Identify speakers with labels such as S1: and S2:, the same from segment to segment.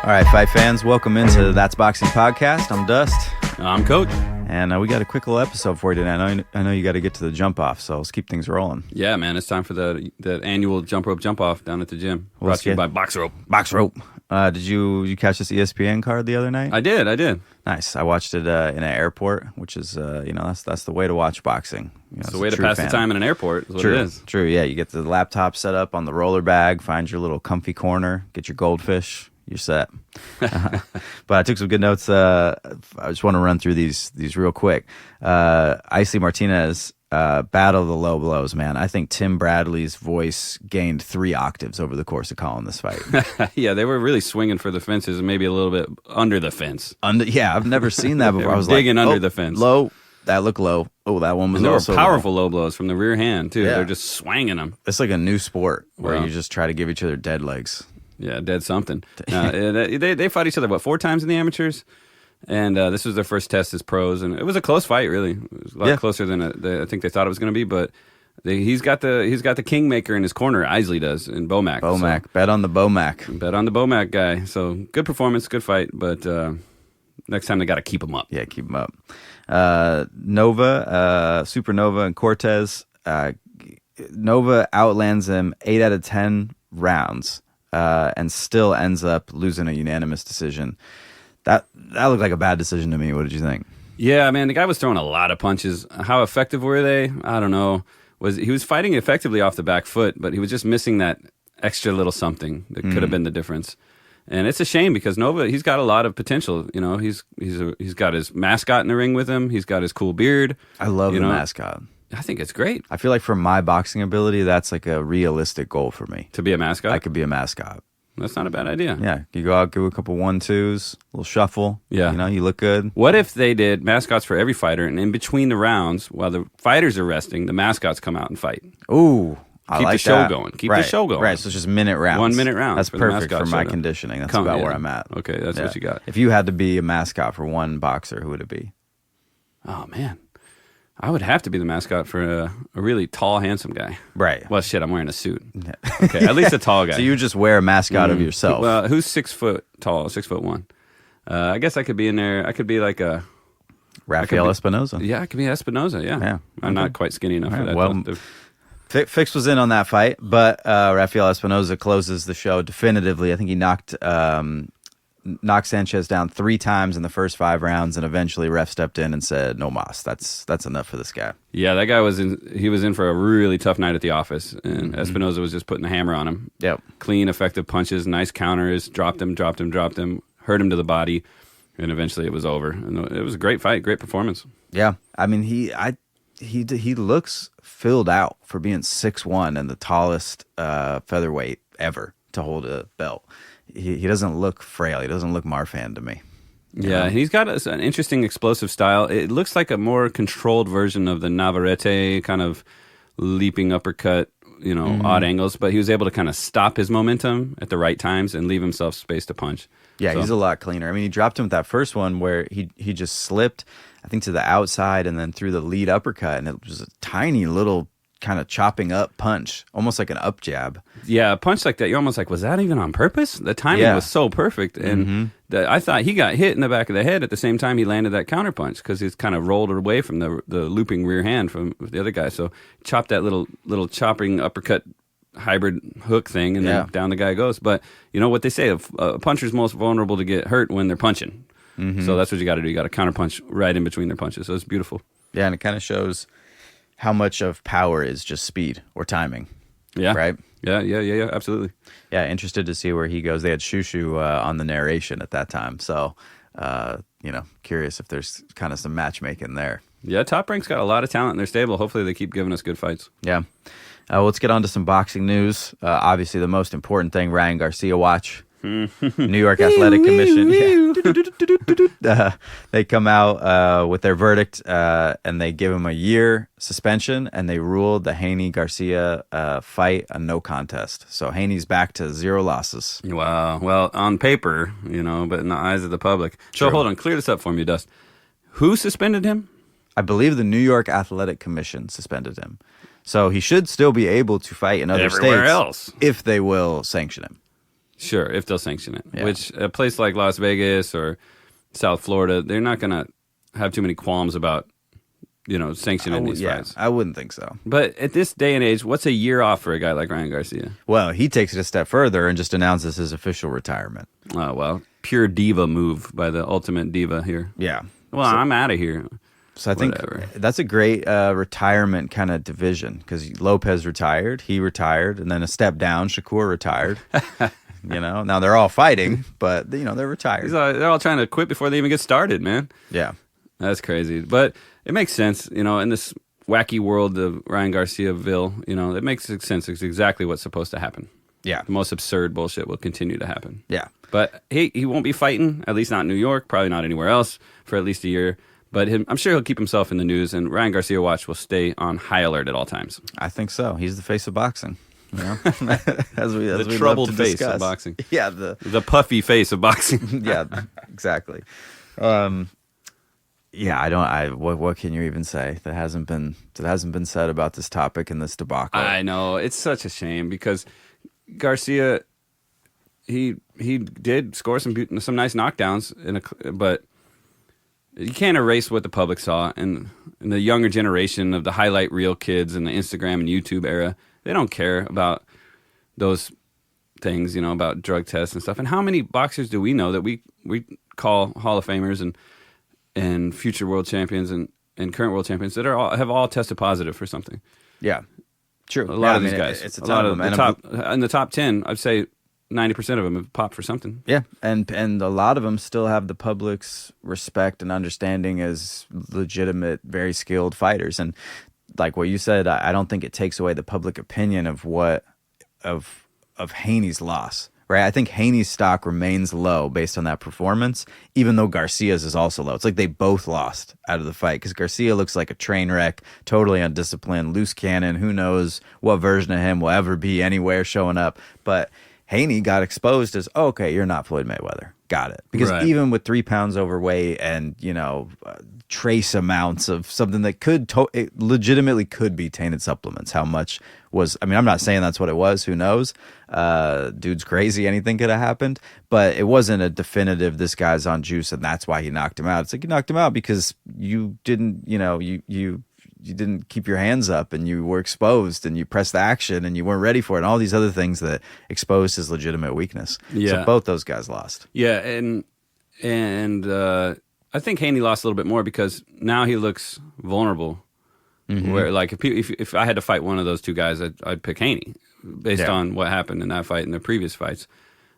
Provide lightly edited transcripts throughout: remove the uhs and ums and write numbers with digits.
S1: All right, fight fans, welcome into That's Boxing Podcast. I'm Dust.
S2: I'm Coach.
S1: And we got a quick little episode for you today. I know you got to get to the jump off, so let's keep things rolling.
S2: Yeah, man, it's time for the annual jump rope jump off down at the gym. Brought to you by Box Rope.
S1: Box Rope. Did you catch this ESPN card the other night?
S2: I did.
S1: Nice. I watched it in an airport, which is that's the way to watch boxing.
S2: It's the way to pass the time in an airport. Is what
S1: True.
S2: It is.
S1: True. Yeah, you get the laptop set up on the roller bag, find your little comfy corner, get your goldfish. You're set. But I took some good notes. I just want to run through these real quick. Icy Martinez, battle of the low blows, man. I think Tim Bradley's voice gained 3 octaves over the course of calling this fight.
S2: Yeah, they were really swinging for the fences and maybe a little bit under the fence.
S1: Yeah, I've never seen that before. I was
S2: digging
S1: like,
S2: under the fence.
S1: Low. That looked low. Oh, that one was
S2: and there
S1: also
S2: were powerful low blows from the rear hand, too.
S1: Yeah.
S2: They're just swinging them.
S1: It's like a new sport where you just try to give each other dead legs.
S2: Yeah, dead something. They fought each other, 4 times in the amateurs? And this was their first test as pros, and it was a close fight, really. It was a lot closer than I think they thought it was going to be, but he's got the kingmaker in his corner, Isley does, in Bomac.
S1: Bomac. Bet on the Bomac.
S2: Bet on the Bomac guy. So, good performance, good fight, but next time they got to keep him up.
S1: Yeah, keep him up. Nova, Supernova, and Cortez. Nova outlands him 8 out of 10 rounds. And still ends up losing a unanimous decision. That looked like a bad decision to me. What did you think?
S2: Yeah, man, the guy was throwing a lot of punches. How effective were they? I don't know. He was fighting effectively off the back foot, but he was just missing that extra little something that could have been the difference. And it's a shame because Nova, he's got a lot of potential. You know, he's got his mascot in the ring with him. He's got his cool beard.
S1: I love the mascot.
S2: I think it's great.
S1: I feel like for my boxing ability, that's like a realistic goal for me.
S2: To be a mascot?
S1: I could be a mascot.
S2: That's not a bad idea.
S1: Yeah. You go out, give a couple 1-2s, a little shuffle.
S2: Yeah.
S1: You know, you look good.
S2: What if they did mascots for every fighter, and in between the rounds, while the fighters are resting, the mascots come out and fight?
S1: Ooh.
S2: I like the show going. Keep the show going.
S1: Right, so it's just minute rounds.
S2: 1 minute rounds.
S1: That's perfect for my conditioning. That's about where I'm at.
S2: Okay, that's what you got.
S1: If you had to be a mascot for one boxer, who would it be?
S2: Oh, man. I would have to be the mascot for a really tall, handsome guy.
S1: Right.
S2: Well, shit, I'm wearing a suit. Okay, at least a tall guy.
S1: So you just wear a mascot of yourself.
S2: Well, who's 6 foot tall, 6'1"? I guess I could be in there. I could be like a...
S1: Rafael Espinoza.
S2: Yeah, I could be Espinoza, yeah. I'm not quite skinny enough for that.
S1: Well, Fix was in on that fight, but Rafael Espinoza closes the show definitively. I think he knocked Sanchez down 3 times in the first 5 rounds, and eventually ref stepped in and said, "No mas, that's enough for this guy."
S2: Yeah, that guy was in for a really tough night at the office, and Espinoza was just putting the hammer on him.
S1: Yep.
S2: Clean, effective punches, nice counters, dropped him, hurt him to the body, and eventually it was over. And it was a great fight, great performance.
S1: Yeah, I mean he looks filled out for being 6'1" and the tallest featherweight ever to hold a belt. He doesn't look frail. He doesn't look Marfan to me.
S2: Yeah, he's got an interesting explosive style. It looks like a more controlled version of the Navarrete kind of leaping uppercut, odd angles, but he was able to kind of stop his momentum at the right times and leave himself space to punch.
S1: Yeah, he's a lot cleaner. I mean, he dropped him with that first one where he just slipped, I think, to the outside and then threw the lead uppercut, and it was a tiny little kind of chopping up punch, almost like an up jab.
S2: Yeah, a punch like that, you're almost like, was that even on purpose? The timing was so perfect, and I thought he got hit in the back of the head at the same time he landed that counter punch because he's kind of rolled away from the looping rear hand from the other guy. So chopped that little chopping uppercut hybrid hook thing, and then down the guy goes. But you know what they say, a puncher's most vulnerable to get hurt when they're punching. So that's what you got to do. You got to counter punch right in between their punches. So it's beautiful. Yeah,
S1: and it kind of shows how much of power is just speed or timing.
S2: Yeah.
S1: Right?
S2: Yeah, absolutely.
S1: Yeah, interested to see where he goes. They had Shushu on the narration at that time. So, curious if there's kind of some matchmaking there.
S2: Yeah, Top Rank's got a lot of talent in their stable. Hopefully they keep giving us good fights.
S1: Yeah. Let's get on to some boxing news. Obviously, the most important thing, Ryan Garcia watch. New York Athletic Commission. They come out with their verdict and they give him a year suspension, and they ruled the Haney-Garcia fight a no contest. So Haney's back to 0 losses.
S2: Wow. Well, on paper, but in the eyes of the public.
S1: True.
S2: So hold on, clear this up for me, Dust. Who suspended him?
S1: I believe the New York Athletic Commission suspended him. So he should still be able to fight in other
S2: Everywhere
S1: states
S2: else.
S1: if they will sanction him.
S2: Sure, if they'll sanction it.
S1: Yeah.
S2: Which a place like Las Vegas or South Florida, they're not going to have too many qualms about, sanctioning these fights.
S1: I wouldn't think so.
S2: But at this day and age, what's a year off for a guy like Ryan Garcia?
S1: Well, he takes it a step further and just announces his official retirement.
S2: Oh, well, pure diva move by the ultimate diva here.
S1: Yeah.
S2: Well, I'm out of here.
S1: So I think that's a great retirement kind of division because Lopez retired, he retired, and then a step down, Shakur retired. Now they're all fighting, but they're retired.
S2: They're all trying to quit before they even get started, man.
S1: Yeah,
S2: that's crazy. But it makes sense, in this wacky world of Ryan Garcia-ville, it makes sense. It's exactly what's supposed to happen.
S1: Yeah,
S2: the most absurd bullshit will continue to happen.
S1: Yeah,
S2: but he won't be fighting, at least not in New York, probably not anywhere else for at least a year. But I'm sure he'll keep himself in the news, and Ryan Garcia Watch will stay on high alert at all times.
S1: I think so. He's the face of boxing. As we
S2: the troubled face
S1: discuss.
S2: of boxing.
S1: Yeah,
S2: the puffy face of boxing.
S1: Yeah, exactly. What can you even say that hasn't been said about this topic and this debacle?
S2: I know, it's such a shame because Garcia, he did score some nice knockdowns but you can't erase what the public saw, and the younger generation of the highlight reel kids in the Instagram and YouTube era, they don't care about those things, about drug tests and stuff. And how many boxers do we know that we call Hall of Famers and future world champions and current world champions that have all tested positive for something?
S1: Yeah, true.
S2: A lot of these guys.
S1: It's a lot of them.
S2: In the top 10, I'd say 90% of them have popped for something.
S1: Yeah, and a lot of them still have the public's respect and understanding as legitimate, very skilled fighters. And like what you said, I don't think it takes away the public opinion of Haney's loss. Right? I think Haney's stock remains low based on that performance, even though Garcia's is also low. It's like they both lost out of the fight because Garcia looks like a train wreck, totally undisciplined, loose cannon. Who knows what version of him will ever be anywhere showing up. But Haney got exposed as, okay, you're not Floyd Mayweather. Got it. Because even with 3 pounds overweight and, trace amounts of something that it legitimately could be tainted supplements, how much was, I'm not saying that's what it was. Who knows? Dude's crazy. Anything could have happened. But it wasn't a definitive, this guy's on juice and that's why he knocked him out. It's like you knocked him out because you didn't, you didn't keep your hands up and you were exposed and you pressed the action and you weren't ready for it and all these other things that exposed his legitimate weakness. Yeah. So both those guys lost.
S2: Yeah, and I think Haney lost a little bit more because now he looks vulnerable. Mm-hmm. Where like if I had to fight one of those two guys, I'd pick Haney based on what happened in that fight and the previous fights.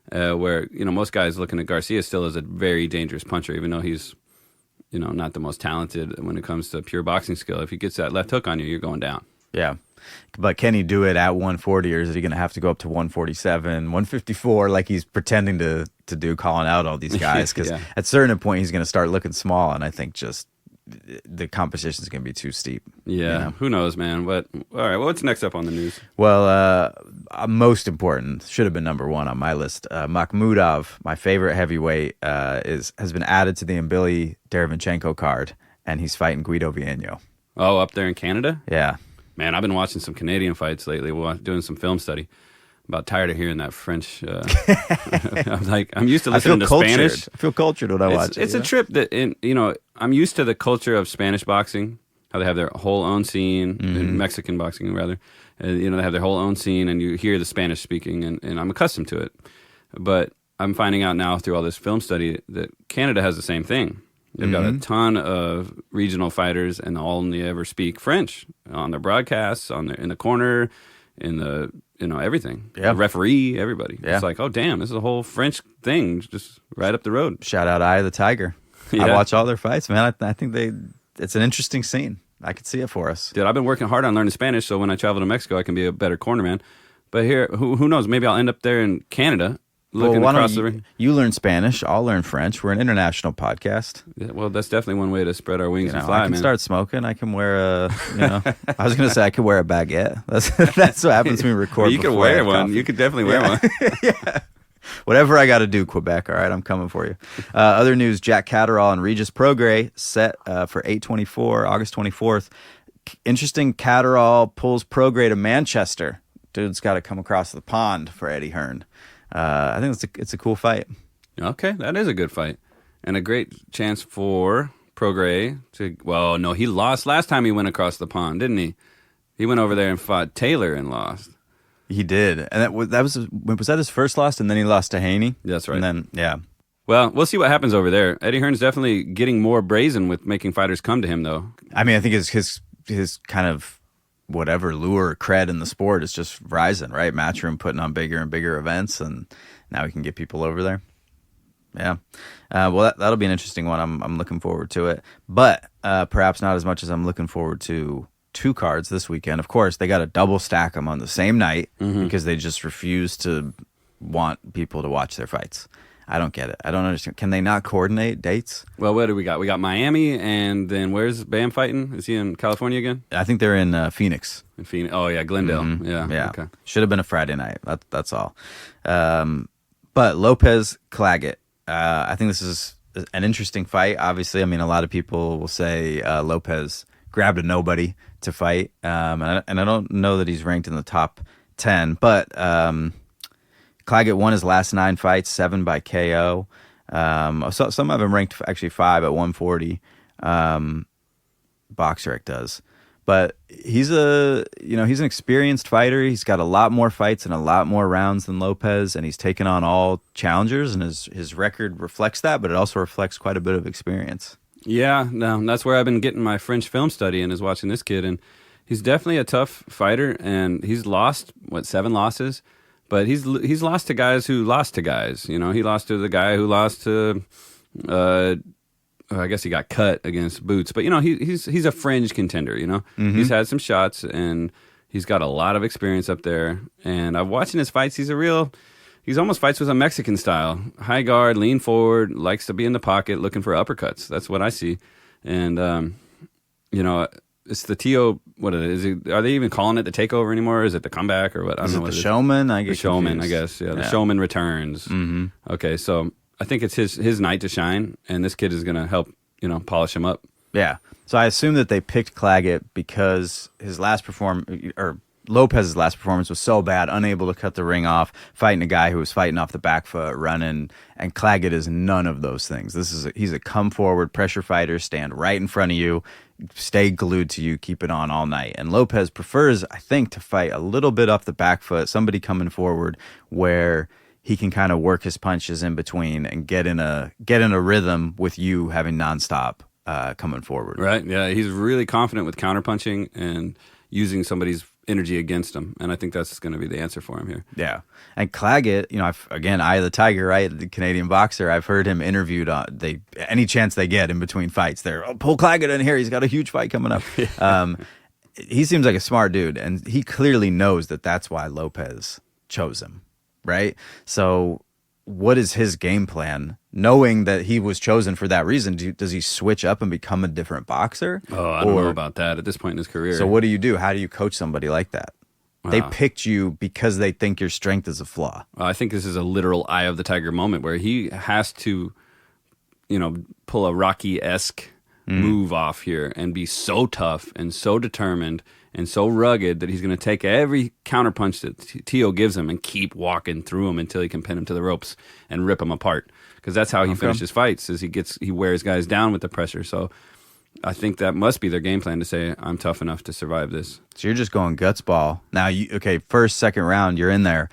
S2: Where most guys looking at Garcia still as a very dangerous puncher, even though he's not the most talented when it comes to pure boxing skill. If he gets that left hook on you, you're going down.
S1: Yeah. But can he do it at 140 or is he going to have to go up to 147, 154 like he's pretending to do, calling out all these guys? Because at a certain point he's going to start looking small, and I think just the competition is going to be too steep.
S2: Yeah, who knows, man? But all right, what's next up on the news?
S1: Well, most important, should have been number one on my list. Makhmudov, my favorite heavyweight, has been added to the Mbili Derevyanchenko card, and he's fighting Guido Vieno.
S2: Oh, up there in Canada?
S1: Yeah.
S2: Man, I've been watching some Canadian fights lately. We're doing some film study. About tired of hearing that French. I'm used to listening to Spanish.
S1: I feel cultured when I watch it.
S2: It's a trip that, I'm used to the culture of Spanish boxing, how they have their whole own scene, in Mexican boxing rather. They have their whole own scene, and you hear the Spanish speaking, and I'm accustomed to it. But I'm finding out now through all this film study that Canada has the same thing. They've got a ton of regional fighters, and all only ever speak French on their broadcasts, in the corner, in the everything. Yeah. The referee, everybody. Yeah. It's like, oh damn, this is a whole French thing just right up the road.
S1: Shout out Eye of the Tiger. Yeah. I watch all their fights, man. I think it's an interesting scene. I could see it for us.
S2: Dude, I've been working hard on learning Spanish, so when I travel to Mexico, I can be a better cornerman. But here, who knows? Maybe I'll end up there in Canada.
S1: You learn Spanish, I'll learn French. We're an international podcast.
S2: Yeah, well, that's definitely one way to spread our wings and fly,
S1: I can start smoking. I can wear I was going to say I could wear a baguette. That's what happens when we record.
S2: Well, you could wear one. You could definitely wear one.
S1: Yeah. Whatever I got to do, Quebec. All right, I'm coming for you. Other news, Jack Catterall and Regis Prograis set for 8/24, August 24th. Interesting, Catterall pulls Prograis to Manchester. Dude's got to come across the pond for Eddie Hearn. I think it's a cool fight.
S2: Okay, that is a good fight. And a great chance for Prograis to... Well, no, he lost last time he went across the pond, didn't he? He went over there and fought Taylor and lost.
S1: He did. And was that his first loss? And then he lost to Haney?
S2: That's right.
S1: And then, yeah.
S2: Well, we'll see what happens over there. Eddie Hearn's definitely getting more brazen with making fighters come to him, though.
S1: I mean, I think his kind of whatever lure or cred in the sport is just rising, right? Matchroom putting on bigger and bigger events, and now we can get people over there. Yeah. Well, that'll be an interesting one. I'm looking forward to it. But perhaps not as much as I'm looking forward to 2 cards this weekend. Of course, they got to double stack them on the same night because they just refuse to want people to watch their fights. I don't get it. I don't understand. Can they not coordinate dates?
S2: Well, what do we got? We got Miami, and then where's Bam fighting? Is he in California again?
S1: I think they're in Phoenix.
S2: In Phoenix. Oh, yeah, Glendale.
S1: Yeah.
S2: Okay.
S1: Should have been a Friday night. That's all. But Lopez, Claggett. I think this is an interesting fight. Obviously, I mean, a lot of people will say Lopez grabbed a nobody to fight, and I don't know that he's ranked in the top 10, but Claggett won his last 9 fights, 7 by KO. So some of them ranked actually 5 at 140. BoxRec does, but he's an experienced fighter. He's got a lot more fights and a lot more rounds than Lopez, and he's taken on all challengers, and his record reflects that, but it also reflects quite a bit of experience.
S2: Yeah, no, that's where I've been getting my French film study and is watching this kid, and he's definitely a tough fighter, and he's lost 7 losses, but he's lost to guys who lost to guys. You know, he lost to the guy who lost to. I guess he got cut against Boots, but you know he's a fringe contender. You know, he's had some shots and he's got a lot of experience up there. And I'm watching his fights. He's almost fights with a Mexican style, high guard, lean forward, likes to be in the pocket, looking for uppercuts. That's what I see. And you know, it's the TO. What is it? Are they even calling it the takeover anymore? Or is it the comeback or what? I don't know. What
S1: the Showman? I guess
S2: the Showman. I guess. Yeah, the Showman Returns.
S1: Mm-hmm.
S2: Okay, so I think it's his night to shine, and this kid is going to help, polish him up.
S1: Yeah. So I assume that they picked Claggett because Lopez's last performance was so bad, unable to cut the ring off, fighting a guy who was fighting off the back foot, running, and Claggett is none of those things. He's a come forward pressure fighter, stand right in front of you, stay glued to you, keep it on all night. And Lopez prefers, I think, to fight a little bit off the back foot, somebody coming forward where he can kind of work his punches in between and get in a rhythm with you having nonstop coming forward.
S2: Right. Yeah. He's really confident with counterpunching and using somebody's energy against him, and I think that's going to be the answer for him here.
S1: Yeah. And Claggett, again, Eye of the Tiger, right? The Canadian boxer. I've heard him interviewed on any chance they get in between fights. They're pull Claggett in here. He's got a huge fight coming up. He seems like a smart dude, and he clearly knows that that's why Lopez chose him. Right? So what is his game plan? Knowing that he was chosen for that reason, does he switch up and become a different boxer?
S2: Oh, I don't know about that at this point in his career.
S1: So what do you do? How do you coach somebody like that? They picked you because they think your strength is a flaw.
S2: I think this is a literal Eye of the Tiger moment where he has to, pull a Rocky-esque move off here and be so tough and so determined and so rugged that he's going to take every counterpunch that Tio gives him and keep walking through him until he can pin him to the ropes and rip him apart. Because that's how he finishes fights, is he wears guys down with the pressure. So I think that must be their game plan, to say, I'm tough enough to survive this.
S1: So you're just going guts ball. Now, first, second round, you're in there.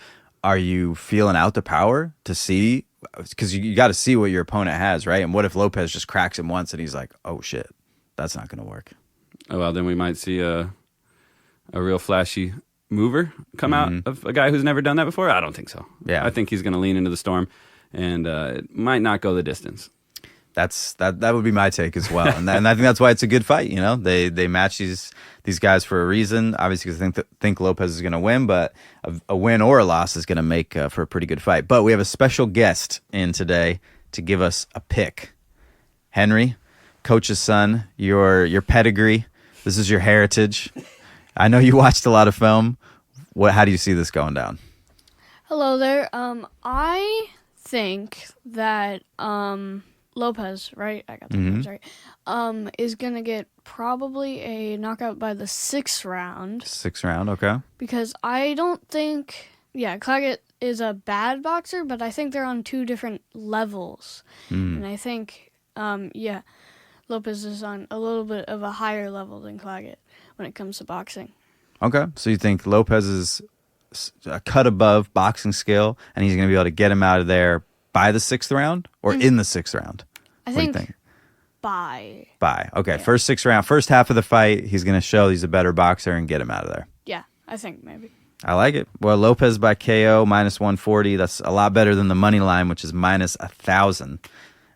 S1: Are you feeling out the power to see? Because you got to see what your opponent has, right? And what if Lopez just cracks him once and he's like, oh, shit, that's not going to work.
S2: Oh, well, then we might see a real flashy mover come out of a guy who's never done that before? I don't think so.
S1: Yeah.
S2: I think he's going to lean into the storm, and it might not go the distance.
S1: That would be my take as well, and I think that's why it's a good fight. They match these guys for a reason. Obviously, because I think Lopez is going to win, but a win or a loss is going to make for a pretty good fight. But we have a special guest in today to give us a pick. Henry, coach's son, your pedigree. This is your heritage. I know you watched a lot of film. How do you see this going down?
S3: Hello there. I think that Lopez, right? I got the names right. Is gonna get probably a knockout by the 6th round.
S1: 6th round, okay.
S3: Because I don't think Claggett is a bad boxer, but I think they're on 2 different levels. And I think, Lopez is on a little bit of a higher level than Claggett when it comes to boxing.
S1: Okay, so you think Lopez is a cut above boxing skill, and he's going to be able to get him out of there by the 6th round or in the 6th round?
S3: I
S1: What do you
S3: think
S1: think?
S3: by.
S1: Okay, first 6th round, first half of the fight, he's going to show he's a better boxer and get him out of there.
S3: Yeah, I think maybe.
S1: I like it. Well, Lopez by KO minus 140. That's a lot better than the money line, which is minus 1,000.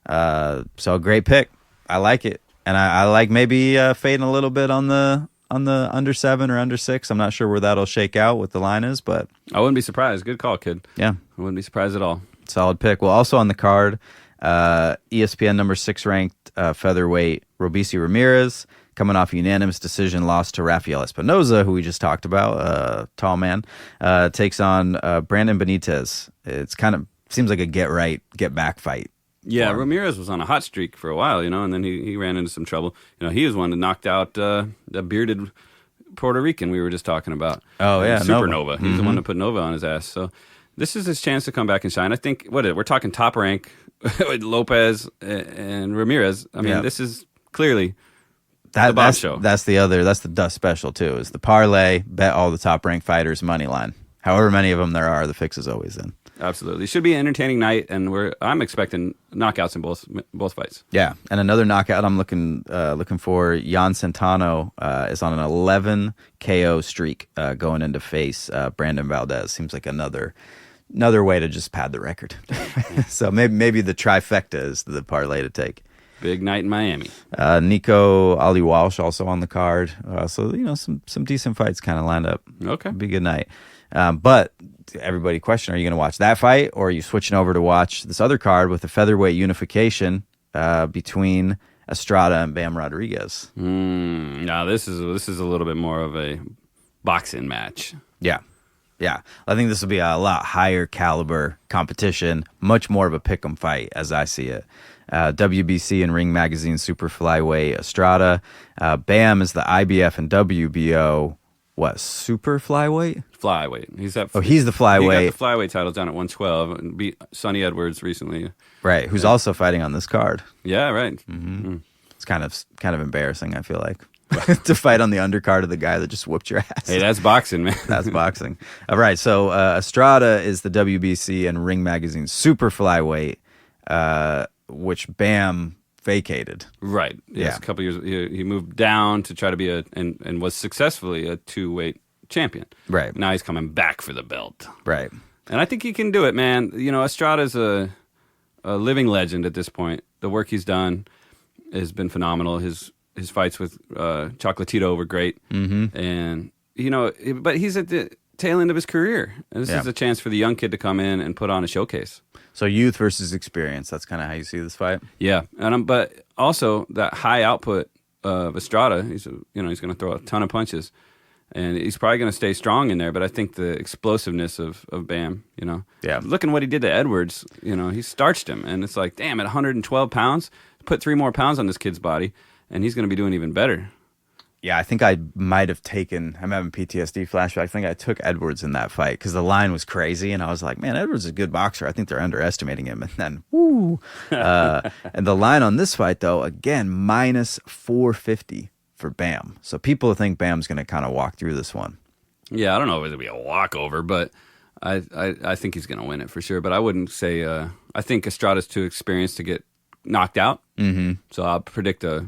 S1: So a great pick. I like it, and I like maybe fading a little bit on the under 7 or under 6. I'm not sure where that'll shake out, what the line is, but
S2: I wouldn't be surprised. Good call, kid.
S1: yeah,
S2: I wouldn't be surprised at all.
S1: solid pick. Well, also on the card, ESPN number 6 ranked featherweight Robeisy Ramirez, coming off a unanimous decision loss to Rafael Espinoza, who we just talked about, tall man, takes on Brandon Benitez. It's kind of seems like a get right, get back fight.
S2: Yeah, Ramirez was on a hot streak for a while, and then he ran into some trouble. He was one that knocked out the bearded Puerto Rican we were just talking about.
S1: Oh, yeah,
S2: Supernova. He's the one that put Nova on his ass. So this is his chance to come back and shine. I think, we're talking top rank with Lopez and Ramirez. I mean, this is clearly the box show.
S1: That's the dust special too, is the parlay, bet all the top ranked fighters money line. However many of them there are, the fix is always in.
S2: Absolutely. It should be an entertaining night, and I'm expecting knockouts in both fights.
S1: Yeah, and another knockout I'm looking for, Jan Centeno is on an 11 KO streak going into face Brandon Valdez. Seems like another way to just pad the record. So maybe the trifecta is the parlay to take.
S2: Big night in Miami.
S1: Nico Ali Walsh also on the card. So some decent fights kind of lined up.
S2: Okay,
S1: It'll be a good night. But everybody question, are you going to watch that fight, or are you switching over to watch this other card with the featherweight unification between Estrada and Bam Rodriguez?
S2: Now this is a little bit more of a boxing match.
S1: Yeah. I think this will be a lot higher caliber competition, much more of a pick'em fight as I see it. WBC and Ring Magazine super flyweight Estrada. Bam is the IBF and WBO. What, super flyweight?
S2: Flyweight. He's the flyweight.
S1: He got
S2: the flyweight title down at 112 and beat Sonny Edwards recently.
S1: Right, who's also fighting on this card.
S2: Yeah, right.
S1: Mm-hmm. It's kind of embarrassing, I feel like, to fight on the undercard of the guy that just whooped your ass.
S2: Hey, that's boxing, man.
S1: That's boxing. All right, so Estrada is the WBC and Ring Magazine super flyweight, which Bam vacated.
S2: Right. Yes,
S1: Yeah.
S2: a couple years he moved down to try to be and was successfully a 2-weight champion.
S1: Right.
S2: Now he's coming back for the belt.
S1: Right.
S2: And I think he can do it, man. Estrada's a living legend at this point. The work he's done has been phenomenal. His fights with Chocolatito were great. Mm-hmm. And but he's at the tail end of his career. And this is a chance for the young kid to come in and put on a showcase.
S1: So youth versus experience. That's kind of how you see this fight.
S2: Yeah, but also that high output of Estrada. He's going to throw a ton of punches, and he's probably going to stay strong in there. But I think the explosiveness of Bam, looking what he did to Edwards, he starched him, and it's like, damn, at 112 pounds, put 3 more pounds on this kid's body, and he's going to be doing even better.
S1: Yeah, I think I might have taken, I'm having PTSD flashback. I think I took Edwards in that fight because the line was crazy. And I was like, man, Edwards is a good boxer. I think they're underestimating him. And then, woo. And the line on this fight, though, again, minus 450 for Bam. So people think Bam's going to kind of walk through this one.
S2: Yeah, I don't know if it'll be a walkover, but I think he's going to win it for sure. But I wouldn't say, I think Estrada's too experienced to get knocked out. Mm-hmm. So I'll predict a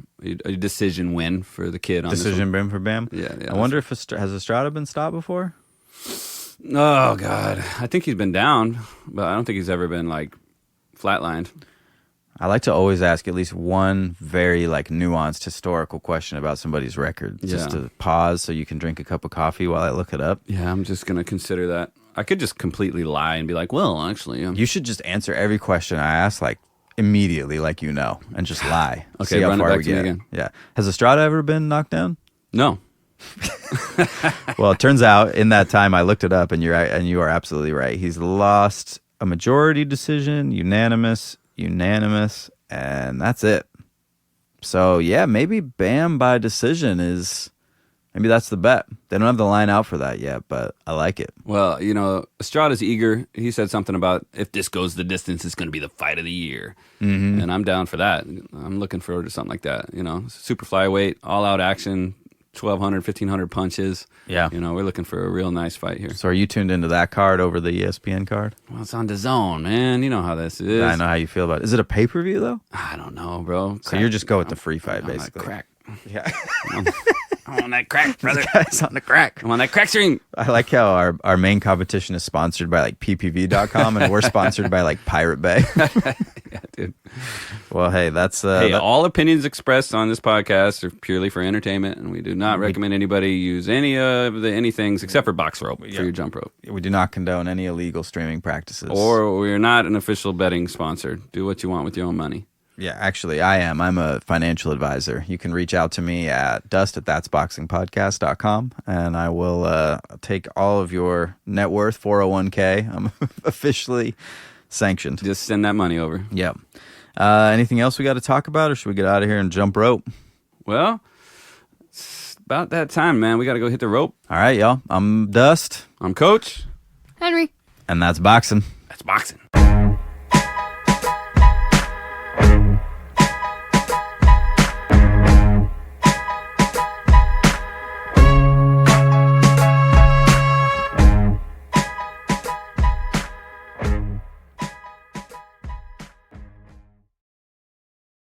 S2: decision win for the kid on
S1: decision win for Bam.
S2: Yeah.
S1: I wonder if has Estrada been stopped before?
S2: Oh God, I think he's been down, but I don't think he's ever been like flatlined.
S1: I like to always ask at least one very nuanced historical question about somebody's record, just to pause so you can drink a cup of coffee while I look it up.
S2: Yeah, I'm just gonna consider that. I could just completely lie and be like, well, actually,
S1: you should just answer every question I ask immediately, and just lie.
S2: Okay,
S1: see how
S2: run
S1: far
S2: it back
S1: we
S2: to me
S1: get.
S2: again.
S1: Yeah. Has Estrada ever been knocked down?
S2: No.
S1: Well, it turns out in that time I looked it up, and you are absolutely right. He's lost a majority decision, unanimous, and that's it. So yeah, maybe Bam by decision is Maybe that's the bet. They don't have the line out for that yet, but I like it.
S2: Well, Estrada's eager. He said something about if this goes the distance, it's going to be the fight of the year. Mm-hmm. And I'm down for that. I'm looking forward to something like that. Super flyweight, all-out action, 1,200, 1,500 punches.
S1: Yeah.
S2: We're looking for a real nice fight here.
S1: So are you tuned into that card over the ESPN card?
S2: Well, it's on DAZN, man. You know how this is.
S1: I know how you feel about it. Is it a pay-per-view, though?
S2: I don't know, bro.
S1: So you're just go with the free fight, basically.
S2: Crack.
S1: Yeah.
S2: I'm on that crack, brother.
S1: This guy's on the crack.
S2: I'm on that crack stream.
S1: I like how our main competition is sponsored by like ppv.com and we're sponsored by like Pirate Bay.
S2: Yeah, dude.
S1: Well, hey, that's
S2: all opinions expressed on this podcast are purely for entertainment, and we do not recommend anybody use any of any things except for box rope for your jump rope.
S1: We do not condone any illegal streaming practices.
S2: Or we're not an official betting sponsor. Do what you want with your own money.
S1: Yeah, actually, I am. I'm a financial advisor. You can reach out to me at dust@thatsboxingpodcast.com, and I will take all of your net worth, 401k. I'm officially sanctioned.
S2: Just send that money over.
S1: Yep. Anything else we got to talk about, or should we get out of here and jump rope?
S2: Well, it's about that time, man. We got to go hit the rope.
S1: All right, y'all. I'm Dust.
S2: I'm Coach.
S3: Henry.
S1: And that's boxing.
S2: That's boxing.